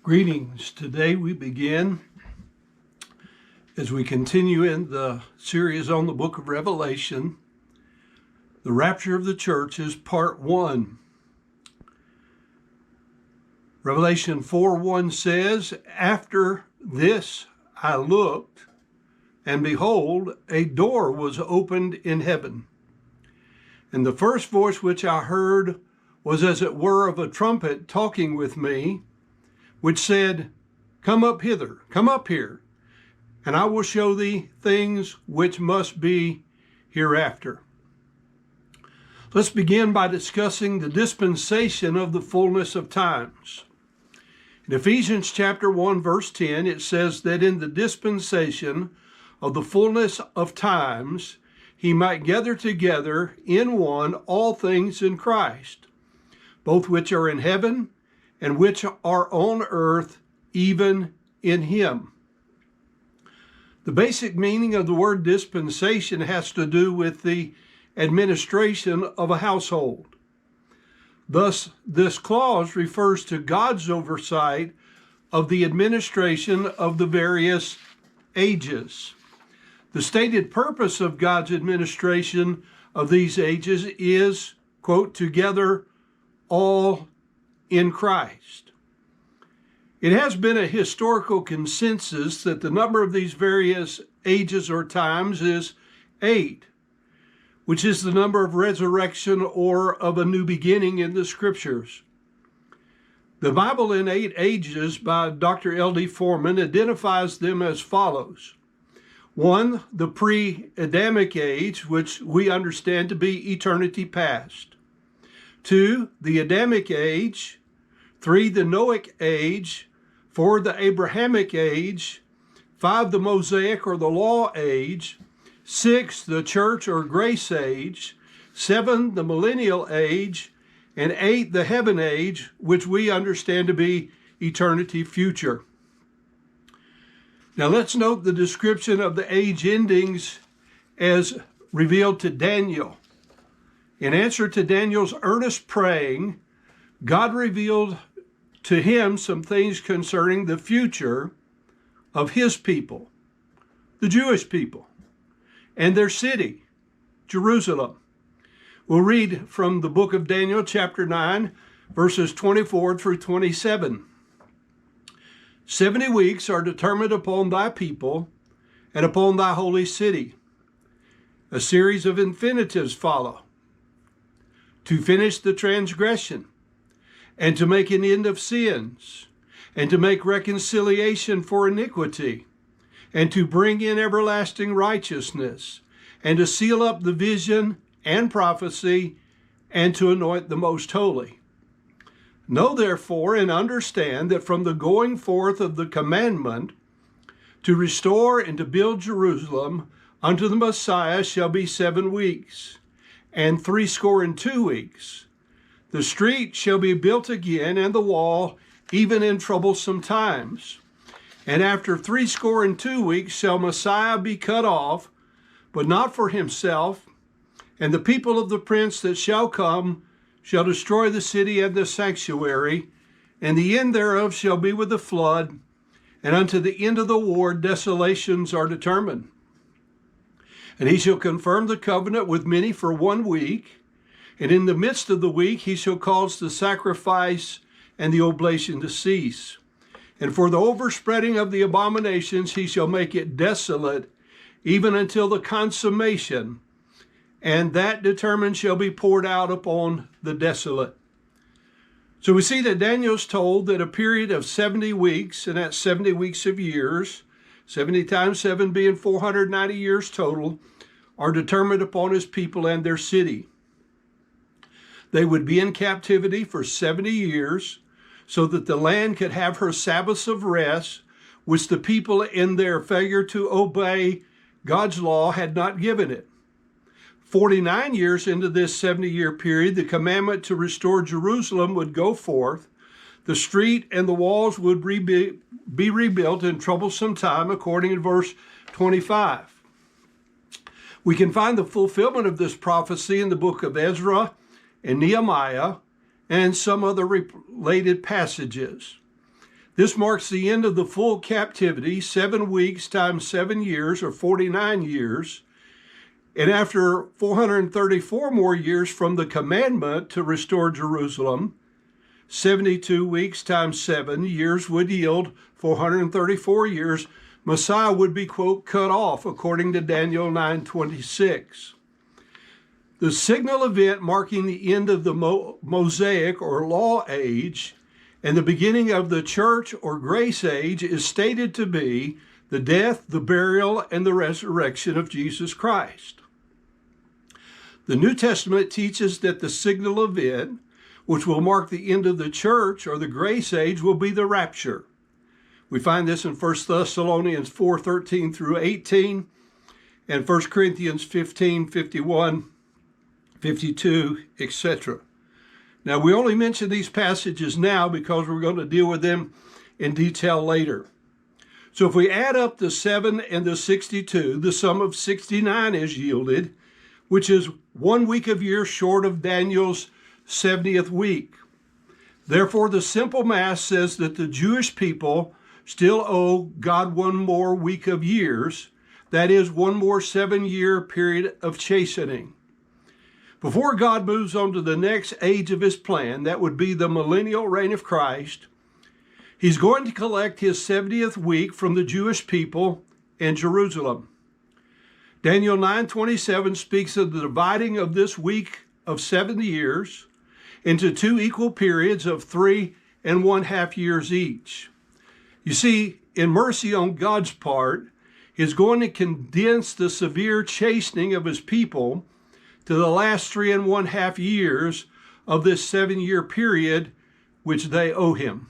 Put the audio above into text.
Greetings. Today we begin, as we continue in the series on the book of Revelation, the Rapture of the Church is part 1. Revelation 4:1 says, "After this I looked, and behold, a door was opened in heaven. And the first voice which I heard was as it were of a trumpet talking with me, which said, Come up hither, come up here, and I will show thee things which must be hereafter." Let's begin by discussing the dispensation of the fullness of times. In Ephesians chapter 1, verse 10, it says that in the dispensation of the fullness of times, he might gather together in one all things in Christ, both which are in heaven and which are on earth, even in him. The basic meaning of the word dispensation has to do with the administration of a household. Thus, this clause refers to God's oversight of the administration of the various ages. The stated purpose of God's administration of these ages is, quote, "together all in Christ." It has been a historical consensus that the number of these various ages or times is 8, which is the number of resurrection or of a new beginning in the scriptures. The Bible in 8 ages by Dr. L.D. Foreman identifies them as follows. 1, the pre-Adamic age, which we understand to be eternity past. 2, the Adamic age. 3, the Noahic age. 4, the Abrahamic age. 5, the Mosaic or the law age. 6, the church or grace age. 7, the millennial age. And 8, the heaven age, which we understand to be eternity future. Now let's note the description of the age endings as revealed to Daniel. In answer to Daniel's earnest praying, God revealed to him some things concerning the future of his people, the Jewish people, and their city, Jerusalem. We'll read from the book of Daniel, chapter 9, verses 24 through 27. 70 weeks are determined upon thy people and upon thy holy city. A series of infinitives follow. To finish the transgression, and to make an end of sins, and to make reconciliation for iniquity, and to bring in everlasting righteousness, and to seal up the vision and prophecy, and to anoint the most holy. Know therefore and understand that from the going forth of the commandment to restore and to build Jerusalem unto the Messiah shall be 7 weeks, and 62 weeks. The street shall be built again, and the wall, even in troublesome times. And after 62 weeks shall Messiah be cut off, but not for himself. And the people of the prince that shall come shall destroy the city and the sanctuary, and the end thereof shall be with the flood, and unto the end of the war desolations are determined. And he shall confirm the covenant with many for 1 week, and in the midst of the week he shall cause the sacrifice and the oblation to cease. And for the overspreading of the abominations he shall make it desolate, even until the consummation, and that determined shall be poured out upon the desolate. So we see that Daniel's told that a period of 70 weeks, and that's 70 weeks of years, 70 times 7 being 490 years total, are determined upon his people and their city. They would be in captivity for 70 years so that the land could have her Sabbaths of rest, which the people in their failure to obey God's law had not given it. 49 years into this 70-year period, the commandment to restore Jerusalem would go forth. The street and the walls would be rebuilt in troublesome time, according to verse 25. We can find the fulfillment of this prophecy in the book of Ezra and Nehemiah and some other related passages. This marks the end of the full captivity, 7 weeks times 7 years, or 49 years. And after 434 more years from the commandment to restore Jerusalem, 72 weeks times 7 years would yield 434 years. Messiah would be, quote, cut off, according to Daniel 9:26. The signal event marking the end of the Mosaic or law age and the beginning of the church or grace age is stated to be the death, the burial, and the resurrection of Jesus Christ. The New Testament teaches that the signal event, which will mark the end of the church or the grace age, will be the rapture. We find this in 1 Thessalonians 4:13 through 18 and 1 Corinthians 15, 51, 52, etc. Now, we only mention these passages now because we're going to deal with them in detail later. So if we add up the 7 and the 62, the sum of 69 is yielded, which is 1 week of year short of Daniel's 70th week. Therefore, the simple math says that the Jewish people still owe God 1 more week of years, that is, 1 more 7-year period of chastening. Before God moves on to the next age of his plan, that would be the millennial reign of Christ, he's going to collect his 70th week from the Jewish people in Jerusalem. Daniel 9:27 speaks of the dividing of this week of 7 years into 2 equal periods of 3 1/2 years each. You see, in mercy on God's part, he's going to condense the severe chastening of his people to the last 3 1/2 years of this 7-year period which they owe him.